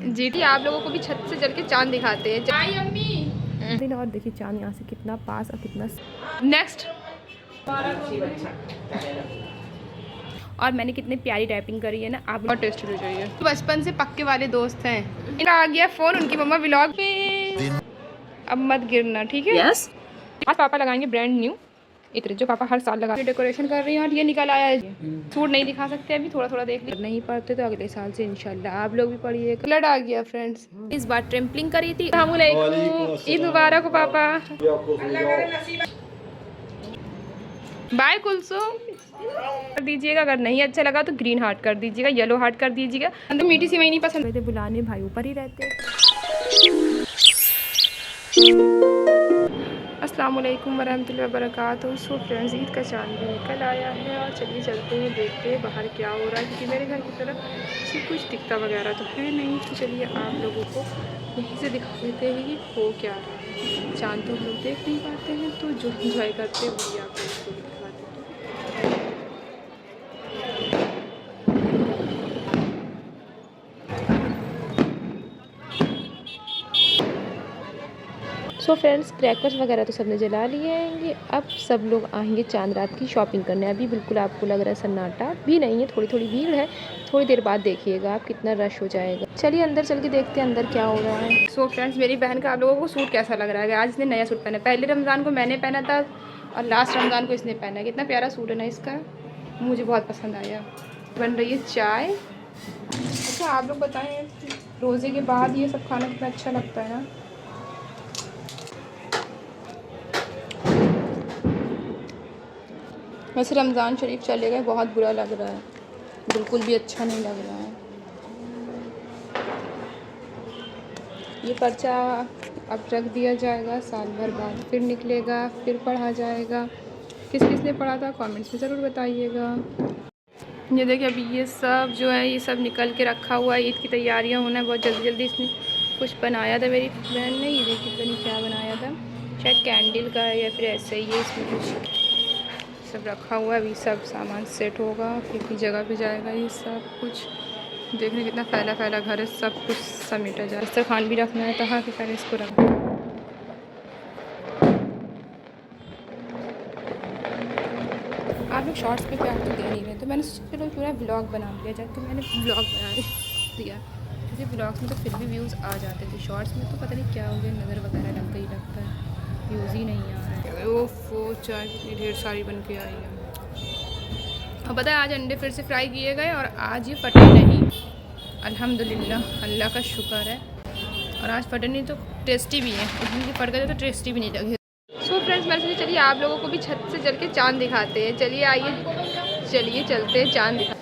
जीती आप लोगों को भी छत से चल के चांद दिखाते हैं। और देखिए चांद यहाँ से कितना पास और कितना नेक्स्ट। और मैंने कितनी प्यारी टाइपिंग करी है ना, आप बहुत टेस्टी हो जाइए। बचपन से पक्के वाले दोस्त हैं। इनका आ गया फ़ोन, उनकी मम्मा व्लॉग पे। अब मत गिरना, ठीक है? यस। आज पापा लगाएंगे ब्रांड न्यू इत्र, जो पापा हर साल लगा डेकोरेशन कर रही हैं। और ये निकल आया है। सूट नहीं दिखा सकते अभी, थोड़ा थोड़ा देख लीजिए। नहीं पढ़ते तो अगले साल से इंशाल्लाह आप लोग भी पढ़िए। कलर आ गया फ्रेंड्स। इस बार ट्रिम्पलिंग करी थी। ईद मुबारक हो पापा। बाय कुलसुम कर दीजिएगा। अगर नहीं अच्छा लगा तो ग्रीन हार्ट कर दीजिएगा, येलो हार्ट कर दीजिएगा। तो मीठी सी नहीं पसंद बुलाने, भाई ऊपर ही रहते। अस्सलाम वालेकुम वरहमतुल्लाहि वबरकातुहू। सो फ्रेंड्स, ईद का चांद भी निकल आया है और चलिए चलते हैं, देखते हैं बाहर क्या हो रहा है, क्योंकि मेरे घर की तरफ से कुछ दिखता वगैरह तो है नहीं। तो चलिए आप लोगों को यहीं से दिखा देते हैं कि हो क्या रहा है। चांद तो हम लोग देख नहीं पाते हैं, तो जो इंजॉय करते हैं वही आप लोगों को दिखाते हैं। सो फ्रेंड्स, क्रैकर्स वगैरह तो सबने जला लिए हैं। अब सब लोग आएंगे चांद रात की शॉपिंग करने। अभी बिल्कुल आपको लग रहा है सन्नाटा भी नहीं है, थोड़ी थोड़ी भीड़ है। थोड़ी देर बाद देखिएगा आप कितना रश हो जाएगा। चलिए अंदर चल के देखते हैं अंदर क्या हो रहा है। सो फ्रेंड्स, मेरी बहन का आप लोगों को सूट कैसा लग रहा है? आज इसने नया सूट पहना। पहले रमज़ान को मैंने पहना था और लास्ट रमज़ान को इसने पहना। कितना प्यारा सूट है ना इसका, मुझे बहुत पसंद आया। बन रही है चाय। अच्छा आप लोग बताएं, रोज़े के बाद ये सब खाना कितना अच्छा लगता है ना। वैसे रमज़ान शरीफ चले गए, बहुत बुरा लग रहा है, बिल्कुल भी अच्छा नहीं लग रहा है। ये पर्चा अब रख दिया जाएगा, साल भर बाद फिर निकलेगा, फिर पढ़ा जाएगा। किस किस ने पढ़ा था कमेंट्स में ज़रूर बताइएगा। ये देखिए अभी ये सब जो है ये सब निकल के रखा हुआ है। ईद की तैयारियां होना है बहुत जल्दी जल्दी। इसने कुछ बनाया था मेरी बहन ने, ये देखिए पता नहीं क्या बनाया था, शायद कैंडल का है या फिर ऐसे ही है। इसमें कुछ सब रखा हुआ है। अभी सब सामान सेट होगा, फिर की जगह पे जाएगा। ये सब कुछ देखने कितना फैला फैला घर है, सब कुछ समेटा जाए। इस खान भी रखना है तो हाँ, कि पहले इसको रखना। आप लोग शॉर्ट्स पे प्यार तो दे नहीं रहे, तो मैंने चलो पूरा ब्लॉग बना लिया जाए। तो मैंने ब्लॉग बना दिया, क्योंकि ब्लॉग्स में तो फिर भी व्यूज़ आ जाते थे। शॉर्ट्स में तो पता नहीं क्या हो गया, नज़र वगैरह लगता ही लगता है, व्यूज़ ही नहीं आ रहे हैं। वो चाय कितनी ढेर सारी बन के आई है। और पता है आज अंडे फिर से फ्राई किए गए और आज ये फटे नहीं। अल्हम्दुलिल्लाह, अल्लाह का शुक्र है। और आज फटे नहीं तो टेस्टी भी है, इसलिए फट गए तो टेस्टी भी नहीं लगे। सो फ्रेंड्स, मैं सोची चलिए आप लोगों को भी छत से चल के चाँद दिखाते हैं। चलिए आइए, चलिए चलते हैं चाँद दिखा।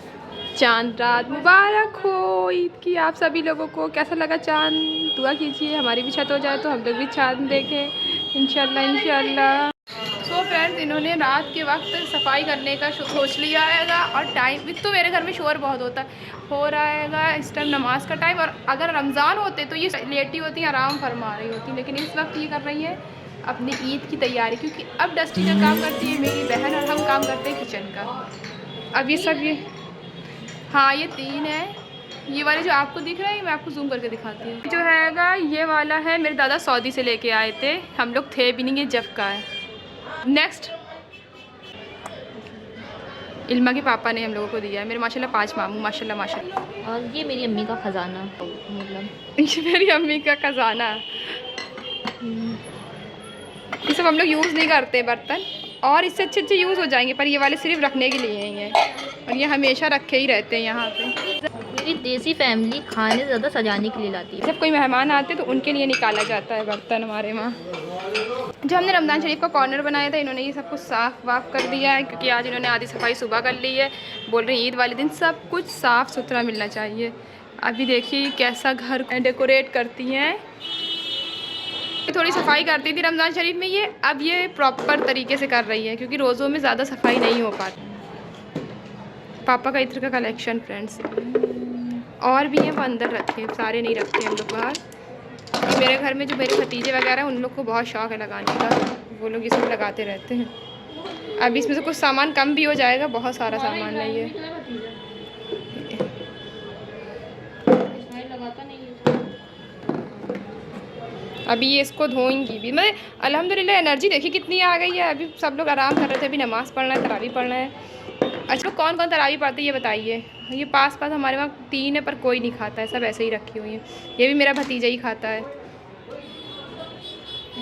चाँद रात मुबारक हो ईद की आप सभी लोगों को। कैसा लगा चाँद? दुआ कीजिए हमारी भी छत हो जाए तो हम लोग भी चाँद देखें इंशाल्लाह इंशाल्लाह। सो फ्रेंड्स, इन्होंने रात के वक्त सफाई करने का सोच लिया है। और टाइम तो मेरे घर में शोर बहुत होता हो रहा है इस टाइम नमाज का टाइम। और अगर रमज़ान होते तो ये लेटी होती, आराम फरमा रही होती, लेकिन इस वक्त ये कर रही है अपनी ईद की तैयारी, क्योंकि अब डस्टी का काम करती है मेरी बहन और हम काम करते हैं किचन का। अब ये सब ये हाँ ये 3 है। ये वाले जो आपको दिख रहा है मैं आपको जूम करके दिखाती हूँ। जो हैगा ये वाला है, मेरे दादा सऊदी से लेके आए थे, हम लोग थे भी नहीं, ये जब का है। नेक्स्ट, इल्मा के पापा ने हम लोगों को दिया है। मेरे माशाल्लाह 5 मामू, माशाल्लाह माशाल्लाह। और ये मेरी अम्मी का ख़जाना, मतलब ये मेरी अम्मी का खजाना। ये सब हम लोग यूज़ नहीं करते बर्तन, और इससे अच्छे अच्छे यूज़ हो जाएंगे, पर ये वाले सिर्फ रखने के लिए ही हैं। और ये हमेशा रखे ही रहते हैं यहाँ पे। मेरी देसी फैमिली खाने ज़्यादा सजाने के लिए लाती है। जब कोई मेहमान आते तो उनके लिए निकाला जाता है बर्तन हमारे वहाँ। जो हमने रमज़ान शरीफ का कॉर्नर बनाया था, इन्होंने ये सब कुछ साफ़ वाफ़ कर दिया है, क्योंकि आज इन्होंने आधी सफाई सुबह कर ली है। बोल रहे हैं ईद वाले दिन सब कुछ साफ़ सुथरा मिलना चाहिए। अभी देखिए कैसा घर डेकोरेट करती हैं। थोड़ी सफाई करती थी रमज़ान शरीफ में ये, अब ये प्रॉपर तरीके से कर रही है, क्योंकि रोज़ों में ज़्यादा सफाई नहीं हो पाती। पापा का इत्र का कलेक्शन फ्रेंड्स, और भी हैं वो अंदर रखे, सारे नहीं रखते हम लोग बाहर। मेरे घर में जो मेरे भतीजे वगैरह हैं उन लोग को बहुत शौक़ है लगाने का, वो लोग ये सब लगाते रहते हैं। अब इसमें से कुछ सामान कम भी हो जाएगा, बहुत सारा सामान है ये। लगाता नहीं है। अभी ये इसको धोएंगी भी। मैं अल्हम्दुलिल्लाह एनर्जी देखी कितनी आ गई है। अभी सब लोग आराम कर रहे थे, अभी नमाज़ पढ़ना है, तरावी पढ़ना है। अच्छा, कौन कौन तरावी पढ़ते हैं ये बताइए। ये पास हमारे वहाँ 3 है पर कोई नहीं खाता है, सब ऐसे ही रखी हुई है। ये भी मेरा भतीजा ही खाता है।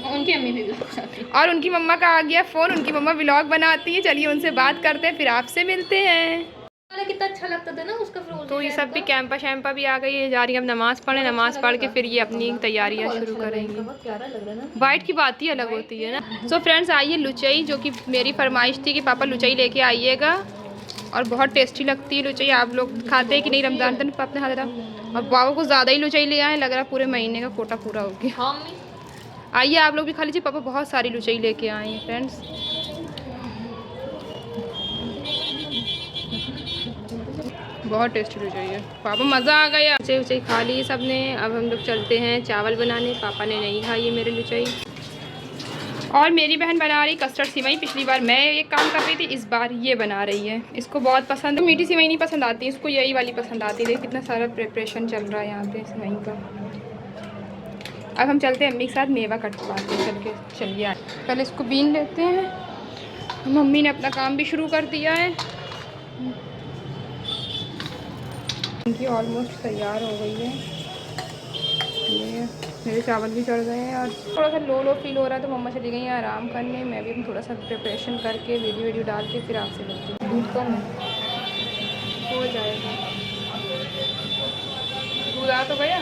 उनकी अम्मी भी बनाती है। और उनकी मम्मा का आ गया फ़ोन, उनकी मम्मा व्लॉग बनाती है। चलिए उनसे बात करते हैं, फिर आपसे मिलते हैं। कितना अच्छा लगता था ना उसका फ्रोज़न। तो ये सब भी कैंपा शैम्पा भी आ गई है, जा रही है अब नमाज़ पढ़े। नमाज़ पढ़ के फिर ये अपनी तैयारियाँ शुरू करेंगी। वाइट की बात ही अलग होती है ना। सो फ्रेंड्स, आइए लुचई, जो कि मेरी फरमाइश थी कि पापा लुचई लेके आइएगा, और बहुत टेस्टी लगती है लुचई। आप लोग खाते हैं कि नहीं रमज़ान तक पापा ने खाता था, और पापा को ज़्यादा ही लुचई ले आए, लग रहा पूरे महीने का कोटा पूरा हो गया। आइए आप लोग भी खा लीजिए, पापा बहुत सारी लुचई लेके आए हैं फ्रेंड्स। बहुत टेस्टी लुचई है, पापा मज़ा आ गया। लुचई उचई खा ली सब ने। अब हम लोग चलते हैं चावल बनाने। पापा ने नहीं खाई है मेरे लुचई। और मेरी बहन बना रही कस्टर्ड सिवई। पिछली बार मैं एक काम कर रही थी, इस बार ये बना रही है। इसको बहुत पसंद है। मीठी सिवई नहीं पसंद आती, इसको यही वाली पसंद आती है। देखिए कितना सारा प्रिपरेशन चल रहा है यहाँ पे सिवई का। अब हम चलते हैं अम्मी के साथ मेवा कटवाते हैं। चलिए पहले इसको बीन लेते हैं। मम्मी ने अपना काम भी शुरू कर दिया है। इनकी ऑलमोस्ट तैयार हो गई है। ये मेरे चावल भी चढ़ गए हैं, और थोड़ा सा लो फील हो रहा है, तो मम्मा चली गई हैं आराम करने। मैं भी थोड़ा सा प्रिपरेशन करके वीडियो डाल के फिर आपसे मिलती हूँ। दूध कम है, हो जाएगा। दूध आ तो गया।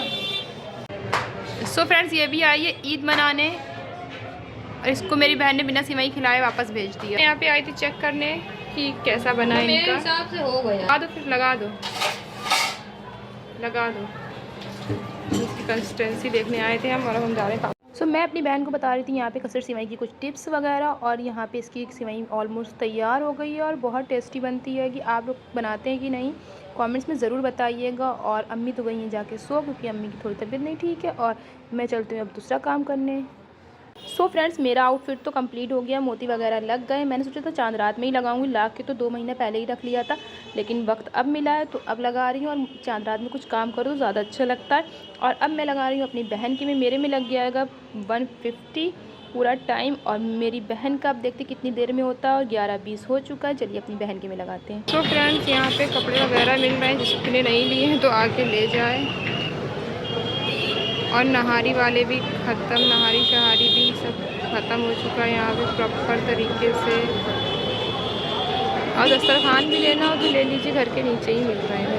सो फ्रेंड्स, ये भी आई है ईद मनाने, और इसको मेरी बहन ने बिना सिवई खिलाए वापस भेज दिया। यहाँ पे आई थी चेक करने कि कैसा बना है इनका। मेरे हिसाब से हो गया। लगा दो, फिर लगा दो, लगा दो। इसकी कंसिस्टेंसी देखने आए थे हम, और हम जा रहे हैं। सो मैं अपनी बहन को बता रही थी यहाँ पे कस्टर्ड सिवई की कुछ टिप्स वगैरह, और यहाँ पे इसकी एक सिवई ऑलमोस्ट तैयार हो गई है, और बहुत टेस्टी बनती है। कि आप लोग बनाते हैं कि नहीं, कमेंट्स में ज़रूर बताइएगा। और अम्मी तो गई हैं जाके सो, क्योंकि अम्मी की थोड़ी तबीयत नहीं ठीक है, और मैं चलती हूँ अब दूसरा काम करने। सो फ्रेंड्स, मेरा आउटफिट तो कंप्लीट हो गया, मोती वगैरह लग गए। मैंने सोचा था चांद रात में ही लगाऊंगी, ला के तो 2 महीने पहले ही रख लिया था, लेकिन वक्त अब मिला है तो अब लगा रही हूँ। और चांद रात में कुछ काम करो तो ज़्यादा अच्छा लगता है। और अब मैं लगा रही हूँ अपनी बहन की में। मेरे में लग जाएगा 150 पूरा टाइम, और मेरी बहन का अब देखते कितनी देर में होता है, और 11:20 हो चुका है। चलिए अपनी बहन के में लगाते हैं। तो फ्रेंड्स, यहाँ पे कपड़े वगैरह मिल रहे हैं, जिसने नहीं लिए हैं तो आके ले जाए। और नहारी वाले भी ख़त्म, नहारी शहारी भी सब ख़त्म हो चुका है यहाँ पे प्रॉपर तरीके से। और दस्तरखान भी लेना हो तो ले लीजिए, घर के नीचे ही मिल रहे हैं।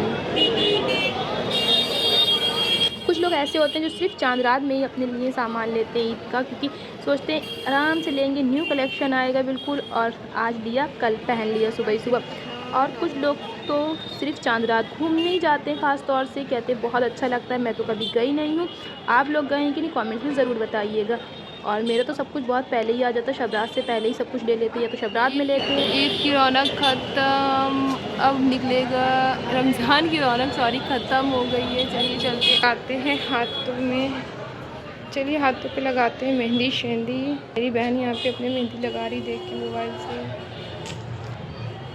कुछ लोग ऐसे होते हैं जो सिर्फ चांद रात में ही अपने लिए सामान लेते हैं ईद का, क्योंकि सोचते हैं आराम से लेंगे, न्यू कलेक्शन आएगा बिल्कुल, और आज लिया कल पहन लिया सुबह ही सुबह। और कुछ लोग तो सिर्फ चांद रात घूमने ही जाते हैं, ख़ास तौर से कहते हैं बहुत अच्छा लगता है। मैं तो कभी गई नहीं हूँ, आप लोग गए हैं कि नहीं, कमेंट्स में ज़रूर बताइएगा। और मेरा तो सब कुछ बहुत पहले ही आ जाता है, शबरात से पहले ही सब कुछ ले लेते हैं, या तो शबरात में लेते हैं। ईद की रौनक ख़त्म, अब निकलेगा रमज़ान की रौनक, ख़त्म हो गई है। चलिए चलते आते हैं हाथों में। चलिए हाथों पे लगाते हैं मेहंदी शेंदी। मेरी बहन यहाँ पे अपने मेहंदी लगा रही देख के मोबाइल से।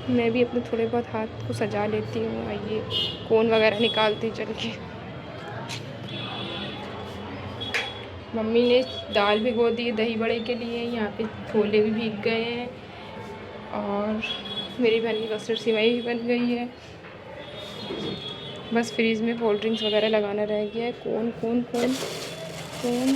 मैं भी अपने थोड़े बहुत हाथ को सजा लेती हूँ। आइए कोन वगैरह निकालती चल के। मम्मी ने दाल भिगो दी दही बड़े के लिए, यहाँ पे छोले भी भीग गए हैं, और मेरी बहन की कस्टर्ड सिवई भी बन गई है। बस फ्रीज़ में कोल्ड ड्रिंक्स वगैरह लगाना रह गया है। कौन कौन कौन कौन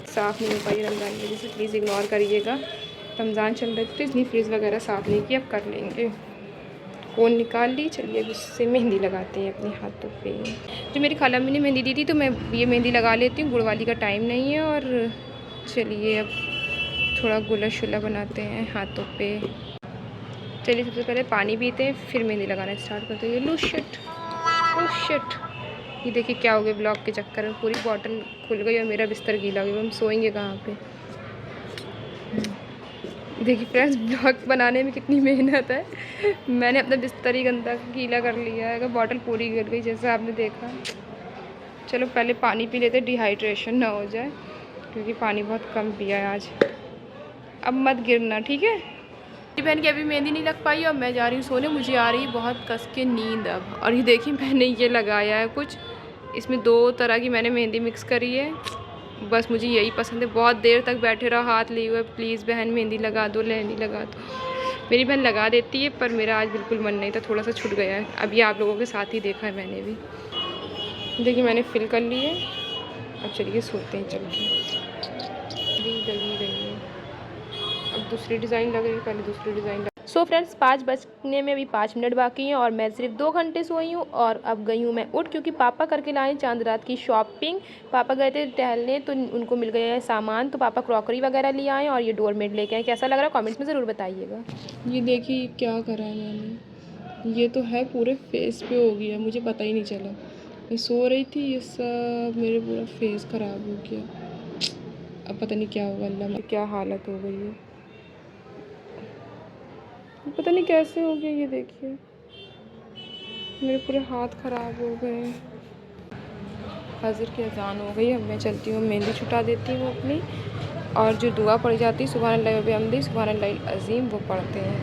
साफ़ नहीं हो पाई रमज़ान की वजह से, प्लीज़ इग्नोर करिएगा। रमज़ान चल रहा है तो इसलिए फ्रीज़ वगैरह साफ़ नहीं किया, अब कर लेंगे। कोन निकाल ली। चलिए अब इससे मेहंदी लगाते हैं अपने हाथों पे। जो मेरी खाला अम्मी ने मेहंदी दी थी, तो मैं ये मेहंदी लगा लेती हूँ। गुड़ वाली का टाइम नहीं है। और चलिए अब थोड़ा गुला शुला बनाते हैं हाथों पे। चलिए सबसे पहले पानी पीते हैं, फिर मेहंदी लगाना स्टार्ट करते हैं। लो शिट, ओ शिट, ये देखिए क्या हो गया, ब्लॉक के चक्कर में पूरी बॉटल खुल गई और मेरा बिस्तर गीला हो गया। हम सोएंगे कहाँ पे। देखिए फ्रेंड्स, ब्लॉग बनाने में कितनी मेहनत है। मैंने अपना बिस्तर ही गंदा गीला कर लिया है, अगर बॉटल पूरी गिर गई जैसा आपने देखा। चलो पहले पानी पी लेते, डिहाइड्रेशन ना हो जाए, क्योंकि पानी बहुत कम पिया है आज। अब मत गिरना, ठीक है। मेरी बहन की अभी मेहंदी नहीं लग पाई और मैं जा रही हूँ सोने। मुझे आ रही है बहुत कस के नींद अब। और ये देखिए मैंने ये लगाया है कुछ, इसमें 2 तरह की मैंने मेहंदी मिक्स करी है। बस मुझे यही पसंद है। बहुत देर तक बैठे रहो हाथ लिए हुए, प्लीज़ बहन मेहंदी लगा दो, मेहंदी लगा दो। मेरी बहन लगा देती है पर मेरा आज बिल्कुल मन नहीं था, थोड़ा सा छूट गया है। अभी आप लोगों के साथ ही देखा है मैंने भी। देखिए मैंने फिल कर ली है। अब चलिए सोते हैं चल के। लगी रही है, अब दूसरी डिज़ाइन लग रही है, पहले दूसरी डिज़ाइन। सो फ्रेंड्स 5 बजने में भी 5 मिनट बाकी हैं और मैं सिर्फ 2 घंटे सोई हूँ और अब गई हूँ मैं उठ, क्योंकि पापा करके लाए चांद रात की शॉपिंग। पापा गए थे टहलने तो उनको मिल गया है सामान, तो पापा क्रॉकरी वगैरह ले आए और ये डोरमेट लेके आए। कैसा लग रहा है कमेंट्स में ज़रूर बताइएगा। ये देखिए क्या करा है मैंने, ये तो है पूरे फेस पे हो गया, मुझे पता ही नहीं चला। मैं सो रही थी, ये सब मेरे पूरा फेस ख़राब हो गया। अब पता नहीं क्या होगा, अल्लाह क्या हालत हो गई है, पता नहीं कैसे हो गया। ये देखिए मेरे पूरे हाथ ख़राब हो गए। फजर की अजान हो गई, अब मैं चलती हूँ मेहंदी छुटा देती हूँ अपनी, और जो दुआ पढ़ी जाती है सुभान अल्लाह व बिहम्दिही सुभान अल्लाहिल अज़ीम, वो पढ़ते हैं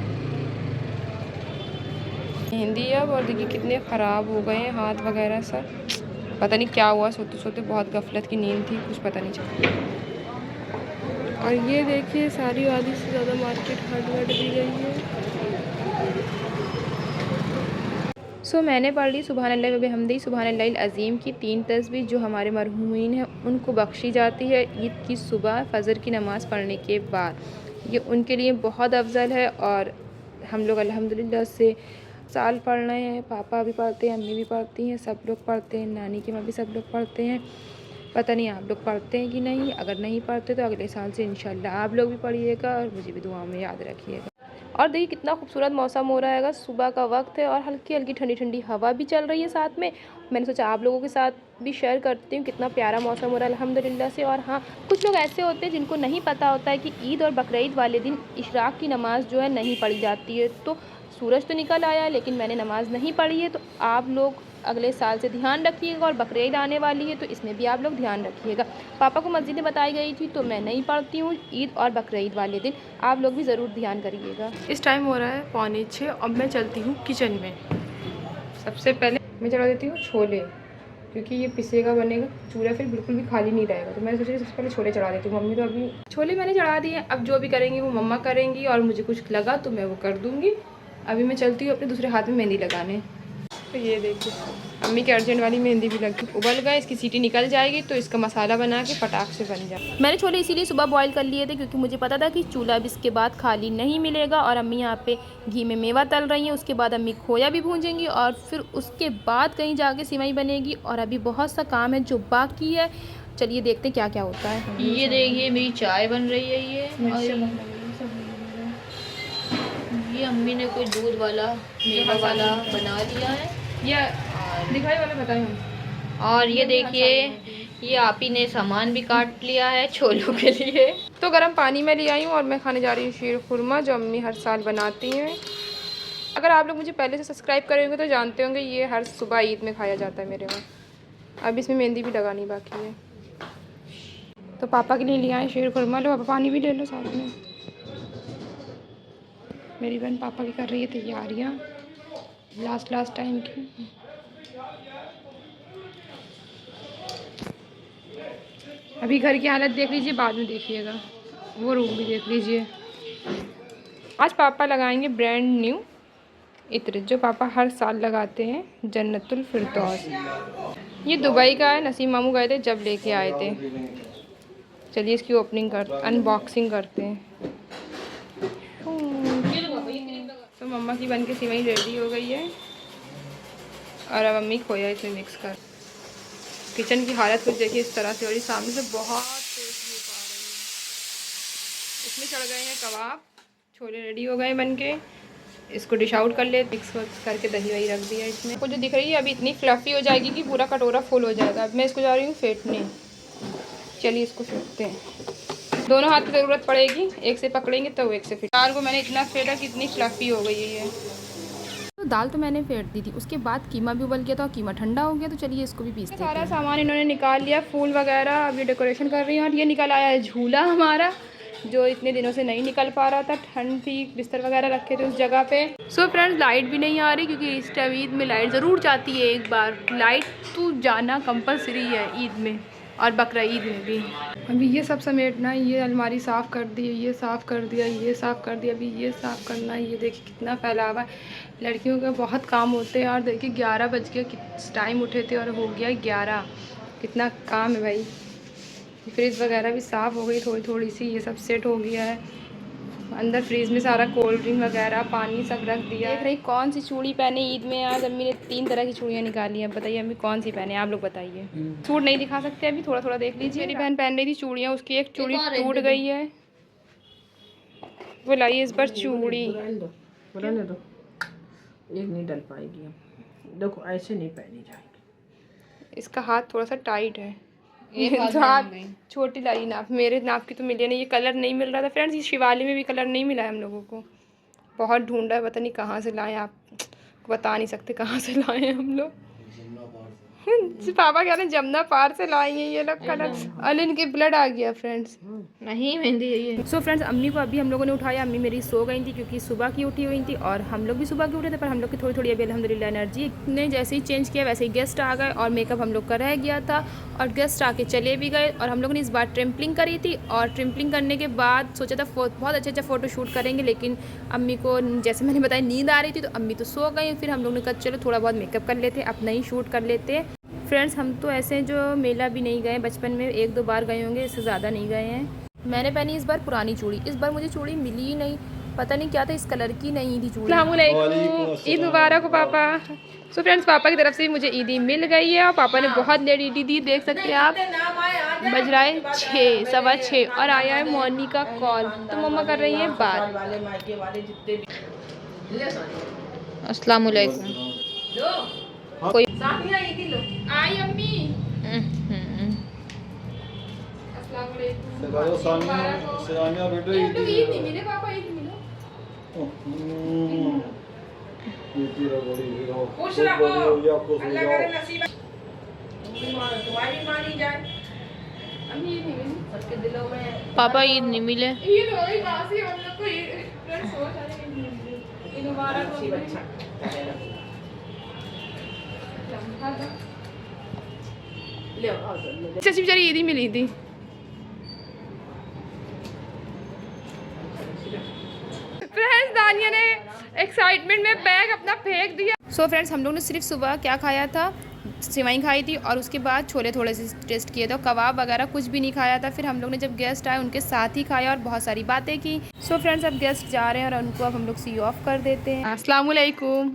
मेहंदी अब। और देखिए कितने ख़राब हो गए हैं हाथ वगैरह सब, पता नहीं क्या हुआ। सोते सोते बहुत गफलत की नींद थी, कुछ पता नहीं चला। और ये देखिए सारी आधी से ज़्यादा मार्केट हट भी गई है। सो मैंने पढ़ ली सुभान अल्लाह व बिहम्दिही सुभान अल्लाहिल अज़ीम की 3 तस्बीह, जो हमारे मरहूमीन हैं उनको बख्शी जाती है ईद की सुबह फ़जर की नमाज़ पढ़ने के बाद। ये उनके लिए बहुत अफजल है और हम लोग अल्हम्दुलिल्लाह से साल पढ़ रहे हैं। पापा भी पढ़ते हैं, अम्मी भी पढ़ती हैं, सब लोग पढ़ते हैं, नानी के वहाँ भी सब लोग पढ़ते हैं। पता नहीं आप लोग पढ़ते हैं कि नहीं। अगर नहीं पढ़ते तो अगले साल से इंशाल्लाह आप लोग भी पढ़िएगा और मुझे भी दुआ में याद रखिएगा। और देखिए कितना खूबसूरत मौसम हो रहा है, सुबह का वक्त है और हल्की हल्की ठंडी ठंडी हवा भी चल रही है साथ में। मैंने सोचा आप लोगों के साथ भी शेयर करती हूँ कितना प्यारा मौसम हो रहा है अल्हम्दुलिल्लाह से। और हाँ, कुछ लोग ऐसे होते हैं जिनको नहीं पता होता है कि ईद और बकरीद वाले दिन इशराक की नमाज़ जो है नहीं पढ़ी जाती है। तो सूरज तो निकल आया है लेकिन मैंने नमाज़ नहीं पढ़ी है, तो आप लोग अगले साल से ध्यान रखिएगा। और बकरीद आने वाली है तो इसमें भी आप लोग ध्यान रखिएगा। पापा को मस्जिद में बताई गई थी तो मैं नहीं पढ़ती हूँ ईद और बकरीद वाले दिन, आप लोग भी ज़रूर ध्यान करिएगा। इस टाइम हो रहा है 5:45। अब मैं चलती हूँ किचन में। सबसे पहले मैं चला देती हूँ छोले, क्योंकि ये पिसेगा बनेगा चूल्हा फिर बिल्कुल भी खाली नहीं रहेगा। तो मैंने सोचा सबसे पहले छोले चढ़ा देती हूँ। मम्मी तो अभी छोले मैंने चढ़ा दिए, अब जो भी करेंगी वो मम्मा करेंगी और मुझे कुछ लगा तो मैं वो कर दूँगी। अभी मैं चलती हूँ अपने दूसरे हाथ में मेहंदी लगाने। तो ये देखिए अम्मी की अर्जेंट वाली मेहंदी भी लगी, उबल गए, इसकी सीटी निकल जाएगी तो इसका मसाला बना के फटाक से बन जाए। मैंने छोले इसीलिए सुबह बॉईल कर लिए थे क्योंकि मुझे पता था कि चूल्हा अब इसके बाद खाली नहीं मिलेगा। और अम्मी यहाँ पे घी में मेवा तल रही हैं, उसके बाद अम्मी खोया भी भूंजेंगी और फिर उसके बाद कहीं जाके सिवई बनेगी। और अभी बहुत सा काम है जो बाकी है, चलिए देखते क्या क्या होता है। ये देखिए मेरी चाय बन रही है ये अम्मी ने कोई दूध वाला मेवा वाला बना लिया है। ये दिखाई वाला बताएं हम। और ये देखिए ये आप ही ने सामान भी काट लिया है छोलों के लिए। तो गर्म पानी में ले आई हूँ और मैं खाने जा रही हूँ शीर खुरमा, जो अम्मी हर साल बनाती हैं। अगर आप लोग मुझे पहले से सब्सक्राइब करे होंगे तो जानते होंगे ये हर सुबह ईद में खाया जाता है मेरे वहाँ। अब इसमें मेहंदी भी लगानी बाकी है। तो पापा के लिए ले आए शीर खुरमा। लो पापा पानी भी ले लो साथ में। मेरी बहन पापा की कर रही है तैयारियाँ लास्ट टाइम की। अभी घर की हालत देख लीजिए, बाद में देखिएगा, वो रूम भी देख लीजिए। आज पापा लगाएंगे ब्रांड न्यू इत्र, जो पापा हर साल लगाते हैं, जन्नतुल फिरदौस। ये दुबई का है, नसीम मामू गए थे जब लेके आए थे। चलिए इसकी अनबॉक्सिंग करते हैं। तो मम्मा की बन के सिवई रेडी हो गई है और अब अम्मी खोया इसमें मिक्स कर। किचन की हालत कुछ देखिए इस तरह से, और सामने से बहुत तेज धूप आ रही है। इसमें चढ़ गए हैं कबाब, छोले रेडी हो गए बन के। इसको डिश आउट कर ले, मिक्स करके दही वही रख दिया इसमें। कुछ जो दिख रही है अभी इतनी फ्लफ़ी हो जाएगी कि पूरा कटोरा फुल हो जाएगा। अब मैं इसको जा रही हूँ फेंटने। चलिए इसको फेंटते हैं। दोनों हाथ की ज़रूरत पड़ेगी, एक से पकड़ेंगे तो एक से फेंट। दाल को मैंने इतना फेंटा कि इतनी फ्लफ़ी हो गई है ये। तो दाल तो मैंने फेंट दी थी, उसके बाद कीमा भी उबल गया था, कीमा ठंडा हो गया। तो चलिए इसको भी पीसते हैं। सारा सामान इन्होंने निकाल लिया, फूल वगैरह। अब ये डेकोरेशन कर रही हैं। और ये निकल आया है झूला हमारा, जो इतने दिनों से नहीं निकल पा रहा था, ठंड थी, बिस्तर वगैरह रखे थे उस जगह पे। सो फ्रेंड्स, लाइट भी नहीं आ रही क्योंकि इस टाइम ईद में लाइट ज़रूर जाती है। एक बार लाइट तो जाना कंपलसरी है ईद में और बकरा ईद में भी। अभी ये सब समेटना है, ये अलमारी साफ़ कर दी, ये साफ़ कर दिया, ये साफ़ कर दिया, अभी ये साफ़ करना है। ये देखिए कितना फैलावा है, लड़कियों के बहुत काम होते हैं। और देखिए 11 बज गया, किस टाइम उठे थे और हो गया 11। कितना काम है भाई। फ्रिज वगैरह भी साफ़ हो गई थोड़ी थोड़ी सी, ये सब सेट हो गया है। अंदर फ्रिज में सारा कोल्ड ड्रिंक वगैरह पानी सब रख दिया। देख रही कौन सी चूड़ी पहने ईद में। आज अम्मी ने 3 तरह की चूड़ियाँ निकाली हैं। बताइए अम्मी कौन सी पहने, आप लोग बताइए। सूट नहीं दिखा सकते अभी, थोड़ा थोड़ा देख लीजिए। मेरी बहन पहन रही थी चूड़ियाँ, उसकी एक चूड़ी टूट गई है, वो लाई इस बार चूड़ी। एक नहीं डल पाएगी, अब देखो ऐसे नहीं पहनी जाएगी। इसका हाथ थोड़ा सा टाइट है, ये तो हाथ छोटी लाई नाप, मेरे नाप की तो मिली नहीं। ये कलर नहीं मिल रहा था फ्रेंड्स, ये शिवाली में भी कलर नहीं मिला है हम लोगों को। बहुत ढूंढा है, पता नहीं कहाँ से लाए, आप बता नहीं सकते कहाँ से लाए हैं हम लोग। पापा कह रहे हैं जमुना पार से लाई हैं ये लोग कलर। और इनके ब्लड आ गया फ्रेंड्स, नहीं मेहंदी है ये। सो फ्रेंड्स, अम्मी को अभी हम लोगों ने उठाया। अम्मी मेरी सो गई थी क्योंकि सुबह की उठी हुई थी और हम लोग भी सुबह के उठे थे, पर हम लोग की थोड़ी थोड़ी अभी अल्हम्दुलिल्लाह एनर्जी ने जैसे ही चेंज किया वैसे ही गेस्ट आ गए और मेकअप हम लोग का रह गया था और गेस्ट आके चले भी गए। और हम लोगों ने इस बार ट्रिम्पलिंग करी थी और ट्रिम्पलिंग करने के बाद सोचा था बहुत अच्छा फ़ोटो शूट करेंगे, लेकिन अम्मी को जैसे मैंने बताया नींद आ रही थी तो अम्मी तो सो गई। फिर हम लोग ने कहा चलो थोड़ा बहुत मेकअप कर लेते, अपना ही शूट कर लेते। फ्रेंड्स, हम तो ऐसे जो मेला भी नहीं गए, बचपन में 1-2 बार गए होंगे, इससे ज़्यादा नहीं गए हैं। मैंने पहनी इस बार पुरानी चूड़ी, इस बार मुझे चूड़ी मिली ही नहीं, पता नहीं क्या था, इस कलर की नहीं थी चूड़ी। ईद मुबारक हो पापा। सो फ्रेंड्स, पापा की तरफ से मुझे ईदी मिल गई है और पापा ने बहुत लेट ईदी दी, देख सकते हैं आप। बज रहा है 6, 6:15 और आया है मॉर्नी का कॉल, तो मम्मा कर रही है बात। अस्सलाम वालेकुम। कोई आई अम्मी। पापा ईद नहीं मिले। चाची बेचारी ईद ही मिली थी। फ्रेंड्स, दानिया ने एक्साइटमेंट में बैग अपना फेंक दिया। सो फ्रेंड्स, हम लोग ने सिर्फ सुबह क्या खाया था, सेवई खाई थी और उसके बाद छोले थोड़े से टेस्ट किए थे, कबाब वगैरह कुछ भी नहीं खाया था। फिर हम लोग ने जब गेस्ट आए उनके साथ ही खाया और बहुत सारी बातें की। सो फ्रेंड्स, अब गेस्ट जा रहे हैं और उनको अब हम लोग सी ऑफ कर देते हैं। अस्सलाम वालेकुम।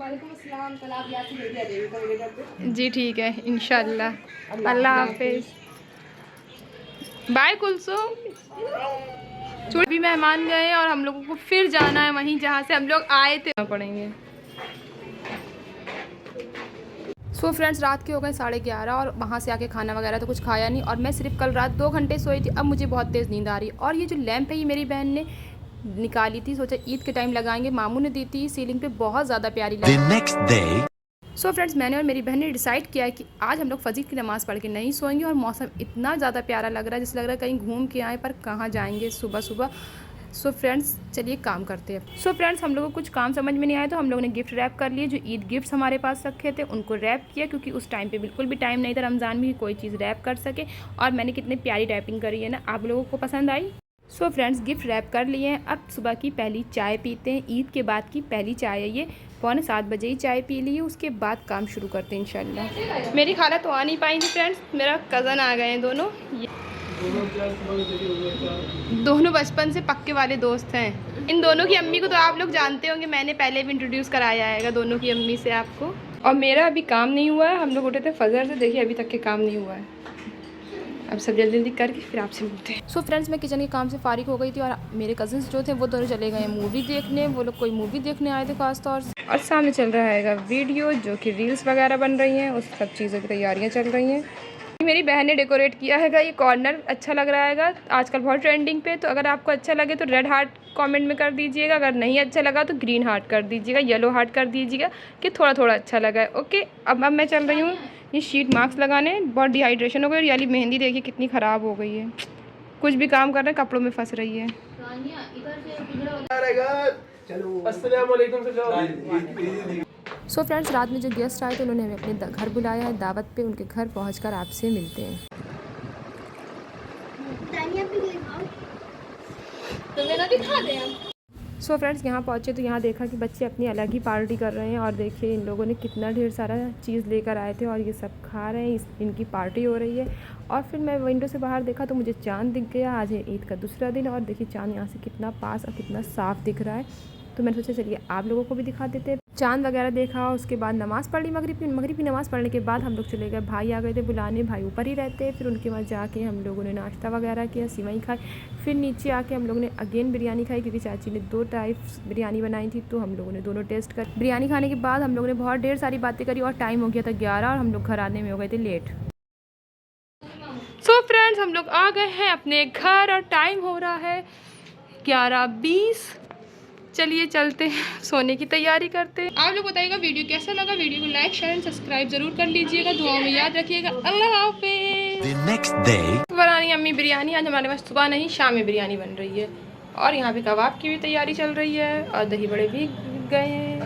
जी ठीक है, इंशाल्लाह। अल्लाह हाफिज, बाय कुलसुम। छोटे भी मेहमान गए हैं और हम लोगों को फिर जाना है वहीं जहाँ से हम लोग आए थे पड़ेंगे। सो फ्रेंड्स, रात के हो गए 11:30 और वहाँ से आके खाना वगैरह तो कुछ खाया नहीं और मैं सिर्फ कल रात 2 घंटे सोई थी। अब मुझे बहुत तेज़ नींद आ रही है। और ये जो लैंप है ये मेरी बहन ने निकाली थी, सोचा ईद के टाइम लगाएंगे, मामू ने दी थी, सीलिंग पे बहुत ज़्यादा प्यारी लगी। सो फ्रेंड्स, मैंने और मेरी बहन ने डिसाइड किया है कि आज हम लोग फजर की नमाज़ पढ़ के नहीं सोएंगे। और मौसम इतना ज़्यादा प्यारा लग रहा है, जैसे लग रहा है कहीं घूम के आए, पर कहाँ जाएंगे सुबह सुबह। सो फ्रेंड्स, चलिए काम करते हैं। सो फ्रेंड्स, हम लोगों को कुछ काम समझ में नहीं आया तो हम लोगों ने गिफ्ट रैप कर लिए। जो ईद गिफ्ट्स हमारे पास रखे थे उनको रैप किया, क्योंकि उस टाइम पे बिल्कुल भी टाइम नहीं था रमज़ान में कोई चीज़ रैप कर सके। और मैंने कितनी प्यारी रैपिंग करी है ना, आप लोगों को पसंद आई। सो फ्रेंड्स, गिफ्ट रैप कर लिए हैं। अब सुबह की पहली चाय पीते हैं, ईद के बाद की पहली चाय है ये। 6:45 बजे ही चाय पी ली है, उसके बाद काम शुरू करते हैं इंशाल्लाह। मेरी खाला तो आ नहीं पाई थी फ्रेंड्स, मेरा कज़न आ गए हैं दोनों बचपन से पक्के वाले दोस्त हैं। इन दोनों की अम्मी को तो आप लोग जानते होंगे, मैंने पहले भी इंट्रोड्यूस कराया है दोनों की अम्मी से आपको। और मेरा अभी काम नहीं हुआ है, हम लोग उठे थे फजर से, देखिए अभी तक के काम नहीं हुआ है। अब सब जल्दी जल्दी करके फिर आपसे मिलते हैं। सो फ्रेंड्स, मैं किचन के काम से फारिग हो गई थी और मेरे कज़न्स जो थे वो दोनों चले गए मूवी देखने। वो लोग कोई मूवी देखने आए थे खास तौर से। और सामने चल रहा है वीडियो, जो कि रील्स वगैरह बन रही हैं, उस सब चीज़ों की तैयारियाँ चल रही हैं। मेरी बहन ने डेकोरेट किया है ये कॉर्नर, अच्छा लग रहा है आजकल बहुत ट्रेंडिंग पे। तो अगर आपको अच्छा लगे तो रेड हार्ट कमेंट में कर दीजिएगा, अगर नहीं अच्छा लगा तो ग्रीन हार्ट कर दीजिएगा, येलो हार्ट कर दीजिएगा कि थोड़ा थोड़ा अच्छा लगा है। ओके, अब मैं चल रही हूँ ये शीट मास्क लगाने, बहुत डिहाइड्रेशन हो गई। और याली मेहंदी देखिए कितनी ख़राब हो गई है, कुछ भी काम कर रहे हैं कपड़ों में फंस रही है। तानिया इधर से पिंजरा सो फ्रेंड्स, रात में जो गेस्ट आए थे उन्होंने हमें अपने घर बुलाया है दावत पे। उनके घर पहुंचकर आपसे मिलते हैं। तो मेरा दिखा दे हम। सो फ्रेंड्स, यहाँ पहुँचे तो यहाँ देखा कि बच्चे अपनी अलग ही पार्टी कर रहे हैं। और देखिए इन लोगों ने कितना ढेर सारा चीज़ लेकर आए थे और ये सब खा रहे हैं। इनकी पार्टी हो रही है। और फिर मैं विंडो से बाहर देखा तो मुझे चाँद दिख गया। आज है ईद का दूसरा दिन और देखिए चाँद यहाँ से कितना पास और कितना साफ़ दिख रहा है। तो मैंने सोचा चलिए आप लोगों को भी दिखा देते हैं। चाँद वगैरह देखा, उसके बाद नमाज़ पढ़ ली। मगरिब की नमाज़ पढ़ने के बाद हम लोग चले गए। भाई आ गए थे बुलाने, भाई ऊपर ही रहते। फिर उनके बाद जाके हम लोगों ने नाश्ता वगैरह किया, सिवई खाई। फिर नीचे आके हम लोगों ने अगेन बिरयानी खाई क्योंकि चाची ने 2 टाइप्स बिरयानी बनाई थी। तो हम लोगों ने दोनों टेस्ट कर। बिरयानी खाने के बाद हम लोगों ने बहुत ढेर सारी बातें करी और टाइम हो गया था 11 और हम लोग घर आने में हो गए थे लेट। सो फ्रेंड्स, हम लोग आ गए हैं अपने घर और टाइम हो रहा है 11:20। चलिए चलते हैं, सोने की तैयारी करते हैं। आप लोग बताइएगा वीडियो कैसा लगा। वीडियो को लाइक शेयर एंड सब्सक्राइब जरूर कर लीजिएगा। दुआओं में याद रखिएगा। अल्लाह हाफिज़। बनानी अम्मी बिरयानी। आज हमारे पास सुबह नहीं शाम में बिरयानी बन रही है। और यहाँ पे कबाब की भी तैयारी चल रही है और दही बड़े भी गए हैं।